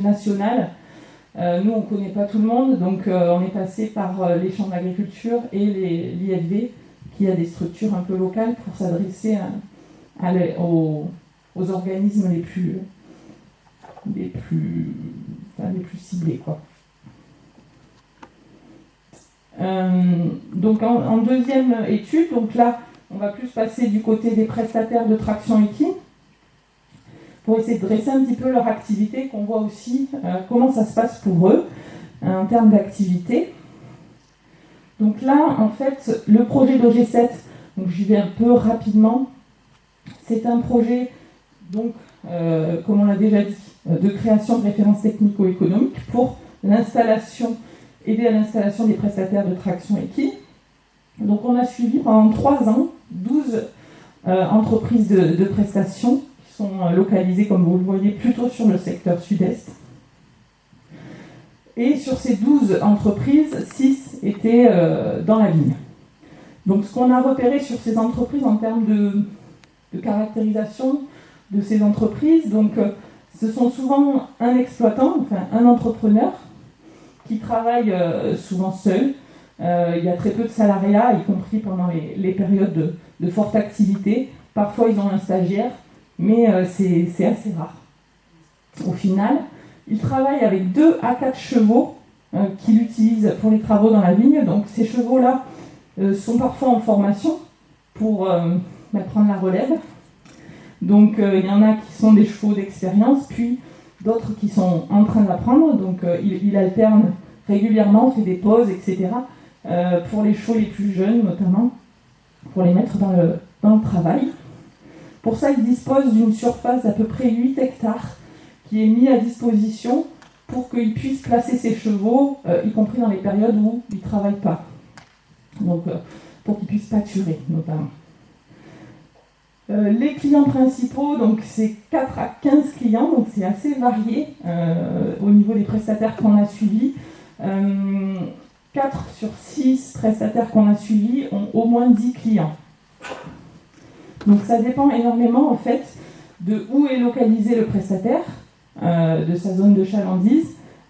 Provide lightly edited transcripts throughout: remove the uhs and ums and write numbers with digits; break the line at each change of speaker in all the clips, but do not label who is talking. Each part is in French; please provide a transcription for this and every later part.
nationale. Nous, on ne connaît pas tout le monde, donc on est passé par les chambres d'agriculture et l'IFV, qui a des structures un peu locales pour s'adresser aux organismes les plus ciblés, quoi. Donc en deuxième étude, donc là, on va plus passer du côté des prestataires de traction équine pour essayer de dresser un petit peu leur activité, qu'on voit aussi comment ça se passe pour eux en termes d'activité. Donc là, en fait, le projet d'OG7, donc j'y vais un peu rapidement, c'est un projet, donc, comme on l'a déjà dit, de création de références technico-économiques pour aider à l'installation des prestataires de traction équine. Donc on a suivi pendant 3 ans 12 entreprises de prestations qui sont localisées, comme vous le voyez, plutôt sur le secteur sud-est. Et sur ces 12 entreprises, 6 étaient dans la vigne. Donc ce qu'on a repéré sur ces entreprises en termes de caractérisation de ces entreprises, donc ce sont souvent un exploitant, enfin un entrepreneur, qui travaille souvent seul. Il y a très peu de salariat, y compris pendant les périodes de forte activité. Parfois, ils ont un stagiaire, mais c'est assez rare. Au final, ils travaillent avec 2 à 4 chevaux qu'ils utilisent pour les travaux dans la vigne. Donc, ces chevaux-là sont parfois en formation pour prendre la relève. Donc, il y en a qui sont des chevaux d'expérience, puis d'autres qui sont en train d'apprendre. Donc, il alterne régulièrement, fait des pauses, etc. Pour les chevaux les plus jeunes, notamment, pour les mettre dans le travail. Pour ça, il dispose d'une surface d'à peu près 8 hectares qui est mise à disposition pour qu'ils puissent placer ces chevaux, y compris dans les périodes où ils ne travaillent pas. Donc, pour qu'ils puissent pâturer, notamment. Les clients principaux, donc c'est 4 à 15 clients, donc c'est assez varié au niveau des prestataires qu'on a suivis. 4 sur 6 prestataires qu'on a suivis ont au moins 10 clients. Donc ça dépend énormément en fait de où est localisé le prestataire, de sa zone de chalandise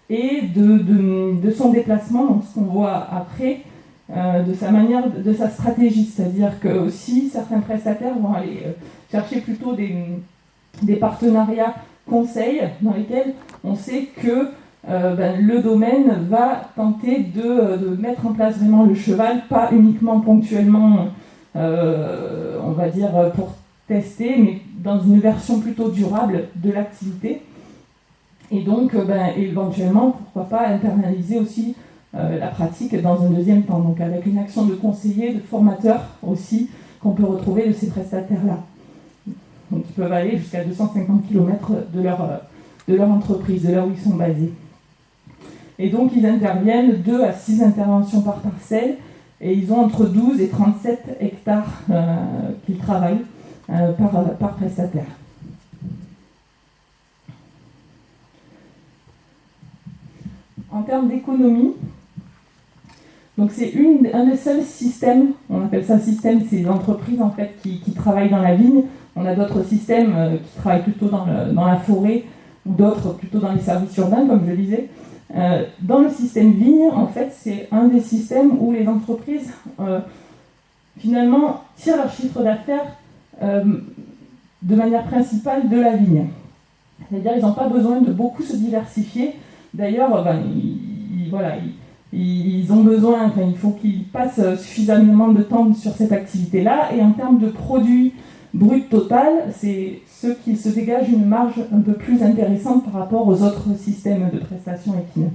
et de son déplacement, donc ce qu'on voit après, de sa stratégie. C'est-à-dire que aussi certains prestataires vont aller chercher plutôt des partenariats conseils dans lesquels on sait que le domaine va tenter de mettre en place vraiment le cheval, pas uniquement ponctuellement, on va dire, pour tester, mais dans une version plutôt durable de l'activité. Et donc, éventuellement, pourquoi pas internaliser aussi la pratique dans un deuxième temps, donc avec une action de conseiller, de formateur aussi, qu'on peut retrouver de ces prestataires-là. Donc ils peuvent aller jusqu'à 250 km de leur entreprise, de là où ils sont basés. Et donc ils interviennent 2 à 6 interventions par parcelle, et ils ont entre 12 et 37 hectares qu'ils travaillent par prestataire. En termes d'économie, donc c'est un des seuls systèmes, on appelle ça système, c'est les entreprises en fait qui travaillent dans la vigne. On a d'autres systèmes qui travaillent plutôt dans la forêt, ou d'autres plutôt dans les services urbains, comme je le disais. Dans le système vigne, en fait, c'est un des systèmes où les entreprises, finalement, tirent leur chiffre d'affaires de manière principale de la vigne. C'est-à-dire qu'ils n'ont pas besoin de beaucoup se diversifier. D'ailleurs, ils ont besoin, il faut qu'ils passent suffisamment de temps sur cette activité-là. Et en termes de produits bruts total, c'est ceux qui se dégagent une marge un peu plus intéressante par rapport aux autres systèmes de prestations équines.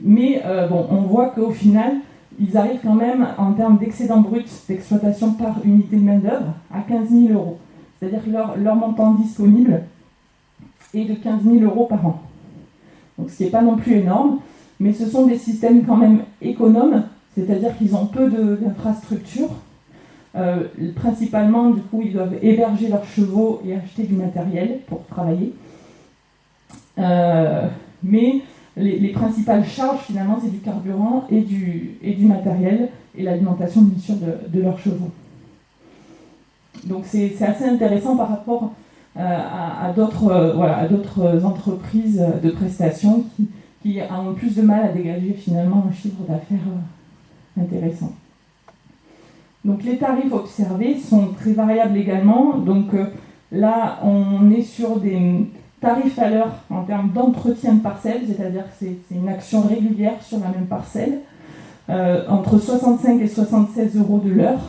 Mais on voit qu'au final, ils arrivent quand même, en termes d'excédent brut d'exploitation par unité de main-d'œuvre, à 15 000 euros. C'est-à-dire que leur montant disponible est de 15 000 euros par an. Donc ce qui n'est pas non plus énorme, mais ce sont des systèmes quand même économes, c'est-à-dire qu'ils ont peu d'infrastructures. Principalement, du coup, ils doivent héberger leurs chevaux et acheter du matériel pour travailler. Mais les principales charges, finalement, c'est du carburant et du matériel et l'alimentation, bien sûr, de leurs chevaux. Donc c'est assez intéressant par rapport à d'autres entreprises de prestations qui ont plus de mal à dégager finalement un chiffre d'affaires intéressant. Donc les tarifs observés sont très variables également. Donc là, on est sur des tarifs à l'heure en termes d'entretien de parcelle, c'est-à-dire que c'est une action régulière sur la même parcelle, entre 65 et 76 euros de l'heure,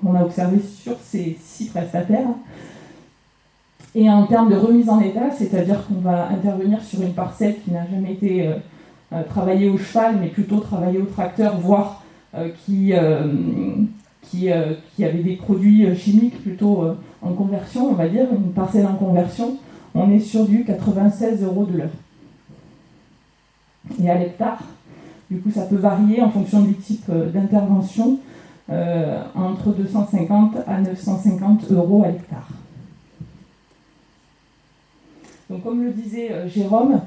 qu'on a observé sur ces 6 prestataires. Et en termes de remise en état, c'est-à-dire qu'on va intervenir sur une parcelle qui n'a jamais été travaillée au cheval, mais plutôt travaillée au tracteur, voire qui avait des produits chimiques plutôt en conversion, on va dire, une parcelle en conversion, on est sur du 96 euros de l'heure. Et à l'hectare, du coup, ça peut varier en fonction du type d'intervention, entre 250 à 950 euros à l'hectare. Donc, comme le disait Jérôme,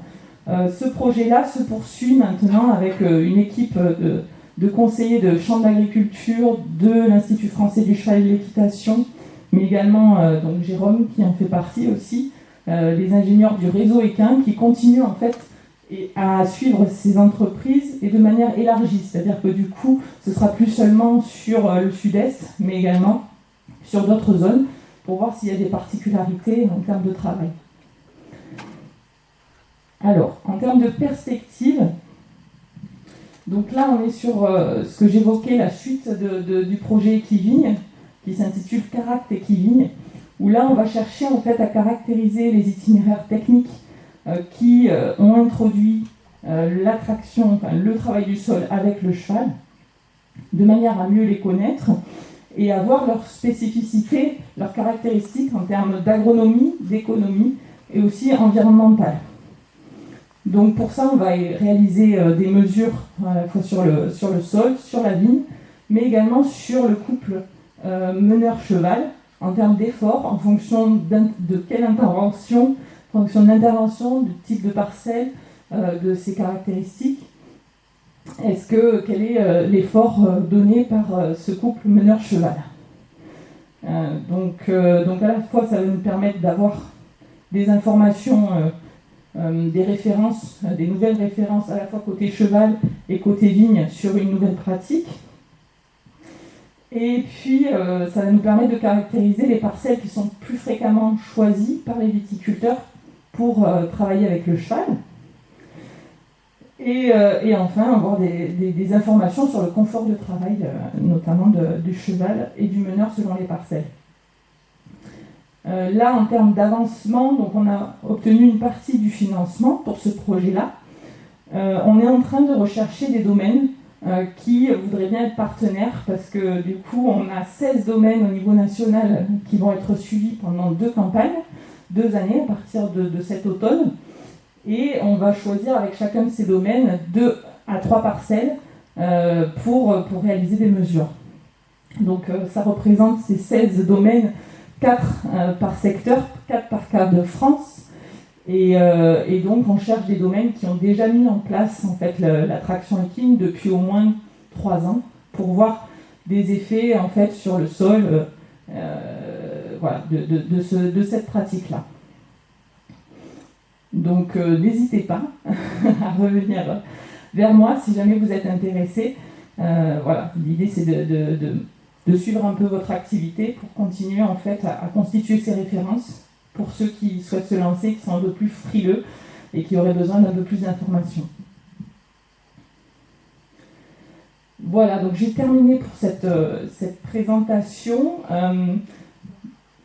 ce projet-là se poursuit maintenant avec une équipe de conseillers de chambre d'agriculture de l'Institut français du cheval et de l'équitation, mais également donc Jérôme qui en fait partie aussi, les ingénieurs du réseau équin qui continuent en fait à suivre ces entreprises et de manière élargie, c'est-à-dire que du coup ce sera plus seulement sur le sud-est, mais également sur d'autres zones pour voir s'il y a des particularités en termes de travail. Alors, en termes de perspective, donc là on est sur ce que j'évoquais, la suite du projet Equivigne, qui s'intitule Caract Equivigne, où là on va chercher en fait à caractériser les itinéraires techniques qui ont introduit l'attraction, enfin, le travail du sol avec le cheval, de manière à mieux les connaître et à voir leurs spécificités, leurs caractéristiques en termes d'agronomie, d'économie et aussi environnementale. Donc pour ça, on va réaliser des mesures à la fois sur le sol, sur la vigne, mais également sur le couple meneur-cheval, en termes d'efforts, en fonction de quelle intervention, en fonction de l'intervention, du type de parcelle, de ses caractéristiques. Quel est l'effort donné par ce couple meneur-cheval. Donc à la fois, ça va nous permettre d'avoir des informations, des références, des nouvelles références à la fois côté cheval et côté vigne sur une nouvelle pratique. Et puis, ça va nous permettre de caractériser les parcelles qui sont plus fréquemment choisies par les viticulteurs pour travailler avec le cheval. Et enfin, avoir des informations sur le confort de travail, notamment du cheval et du meneur selon les parcelles. Là, en termes d'avancement, donc on a obtenu une partie du financement pour ce projet-là. On est en train de rechercher des domaines qui voudraient bien être partenaires parce que du coup, on a 16 domaines au niveau national qui vont être suivis pendant 2 campagnes, 2 années à partir de cet automne. Et on va choisir avec chacun de ces domaines 2 à 3 parcelles pour réaliser des mesures. Donc ça représente ces 16 domaines, 4 par secteur, 4 par carte de France. Et donc on cherche des domaines qui ont déjà mis en place en fait, la traction équine depuis au moins 3 ans pour voir des effets en fait, sur le sol voilà, de cette pratique-là. Donc n'hésitez pas à revenir vers moi si jamais vous êtes intéressé. Voilà, l'idée c'est de suivre un peu votre activité pour continuer en fait à constituer ces références pour ceux qui souhaitent se lancer, qui sont un peu plus frileux et qui auraient besoin d'un peu plus d'informations. Voilà, donc j'ai terminé pour cette présentation.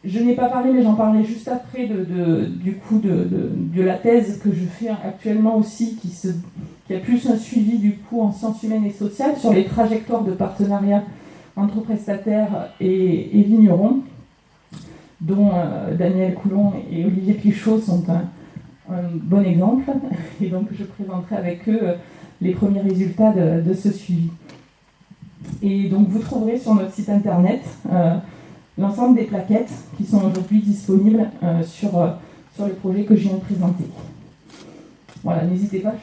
Je n'ai pas parlé, mais j'en parlais juste après du coup de la thèse que je fais actuellement aussi, qui a plus un suivi du coup en sciences humaines et sociales sur les trajectoires de partenariat entre prestataires et vignerons, dont Daniel Coulon et Olivier Pichot sont un bon exemple. Et donc je présenterai avec eux les premiers résultats de ce suivi. Et donc vous trouverez sur notre site internet l'ensemble des plaquettes qui sont aujourd'hui disponibles sur les projets que je viens de présenter. Voilà, n'hésitez pas,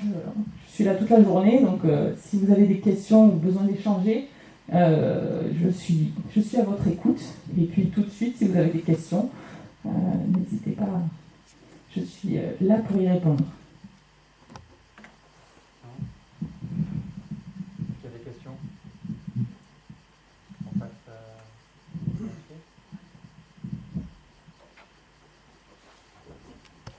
je suis là toute la journée, donc si vous avez des questions ou besoin d'échanger, je suis à votre écoute. Et puis tout de suite, si vous avez des questions, n'hésitez pas, je suis là pour y répondre.